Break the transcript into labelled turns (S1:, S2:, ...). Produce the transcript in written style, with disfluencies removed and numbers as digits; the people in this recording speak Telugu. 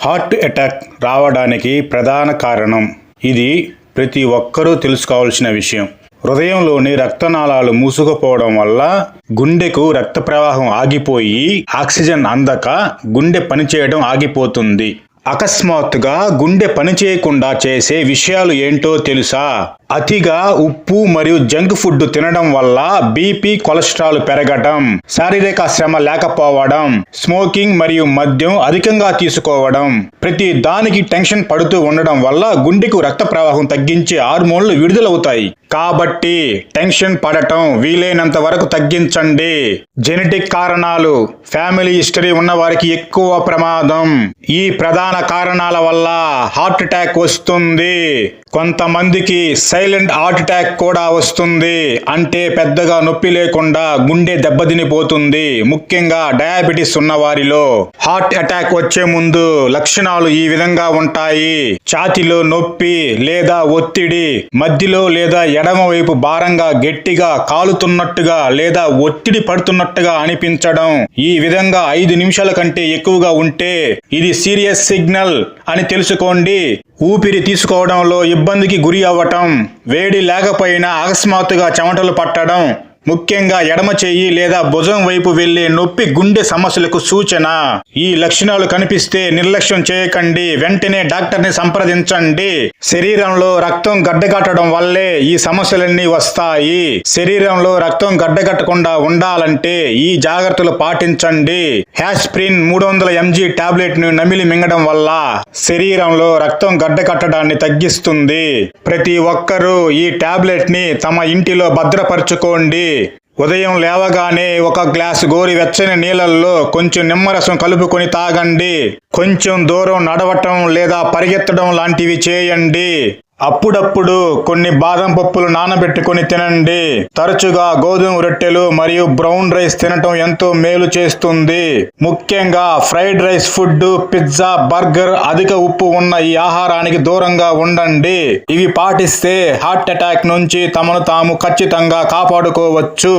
S1: హార్ట్ అటాక్ రావడానికి ప్రధాన కారణం ఇది ప్రతి ఒక్కరూ తెలుసుకోవాల్సిన విషయం. హృదయంలోని రక్తనాళాలు మూసుకుపోవడం వల్ల గుండెకు రక్త ప్రవాహం ఆగిపోయి ఆక్సిజన్ అందక గుండె పనిచేయడం ఆగిపోతుంది. అకస్మాత్తుగా గుండె పనిచేయకుండా చేసే విషయాలు ఏంటో తెలుసా? అతిగా ఉప్పు మరియు జంక్ ఫుడ్ తినడం వల్ల బీపీ, కొలెస్ట్రాల్ పెరగడం, శారీరక శ్రమ లేకపోవడం, స్మోకింగ్ మరియు మద్యం అధికంగా తీసుకోవడం, ప్రతి దానికి టెన్షన్ పడుతూ ఉండడం వల్ల గుండెకు రక్త ప్రవాహం తగ్గించే హార్మోన్లు విడుదలవుతాయి. కాబట్టి టెన్షన్ పడటం వీలైనంత వరకు తగ్గించండి. జెనెటిక్ కారణాలు, ఫ్యామిలీ హిస్టరీ ఉన్న వారికి ఎక్కువ ప్రమాదం. ఈ ప్రధాన కారణాల వల్ల హార్ట్ అటాక్ వస్తుంది. కొంతమందికి సైలెంట్ హార్ట్ అటాక్ కూడా వస్తుంది. అంటే పెద్దగా నొప్పి లేకుండా గుండె దెబ్బతినిపోతుంది. ముఖ్యంగా డయాబెటిస్ ఉన్న వారిలో హార్ట్ అటాక్ వచ్చే ముందు లక్షణాలు ఈ విధంగా ఉంటాయి. ఛాతీలో నొప్పి లేదా ఒత్తిడి, మధ్యలో లేదా ఎడమ వైపు భారంగా గట్టిగా కాలుతున్నట్టుగా లేదా ఒత్తిడి పడుతున్నట్టుగా అనిపించడం. ఈ విధంగా 5 నిమిషాల కంటే ఎక్కువగా ఉంటే ఇది సీరియస్ సిగ్నల్ అని తెలుసుకోండి. ఊపిరి తీసుకోవడంలో ఇబ్బందికి గురి అవ్వటం, వేడి లేకపోయినా అకస్మాత్తుగా చెమటలు పట్టడం, ముఖ్యంగా ఎడమ చెయ్యి లేదా భుజం వైపు వెళ్లే నొప్పి గుండె సమస్యలకు సూచన. ఈ లక్షణాలు కనిపిస్తే నిర్లక్ష్యం చేయకండి, వెంటనే డాక్టర్ని సంప్రదించండి. శరీరంలో రక్తం గడ్డగట్టడం వల్లే ఈ సమస్యలన్నీ వస్తాయి. శరీరంలో రక్తం గడ్డగట్టకుండా ఉండాలంటే ఈ జాగ్రత్తలు పాటించండి. యాస్ప్రిన్ 300 mg టాబ్లెట్ ను నమిలి మింగడం వల్ల శరీరంలో రక్తం గడ్డకట్టడాన్ని తగ్గిస్తుంది. ప్రతి ఒక్కరూ ఈ టాబ్లెట్ ని తమ ఇంటిలో భద్రపరచుకోండి. ఉదయం లేవగానే 1 గ్లాసు గోరువెచ్చని నీళ్ళల్లో కొంచెం నిమ్మరసం కలుపుకొని తాగండి. కొంచెం దూరం నడవటం లేదా పరిగెత్తడం లాంటివి చేయండి. అప్పుడప్పుడు కొన్ని బాదం పప్పులు నానబెట్టుకొని తినండి. తరచుగా గోధుమ రొట్టెలు మరియు బ్రౌన్ రైస్ తినటం ఎంతో మేలు చేస్తుంది. ముఖ్యంగా fried rice food, pizza, burger, అధిక ఉప్పు ఉన్న ఈ ఆహారానికి దూరంగా ఉండండి. ఇవి పాటిస్తే హార్ట్ అటాక్ నుంచి తమను తాము ఖచ్చితంగా కాపాడుకోవచ్చు.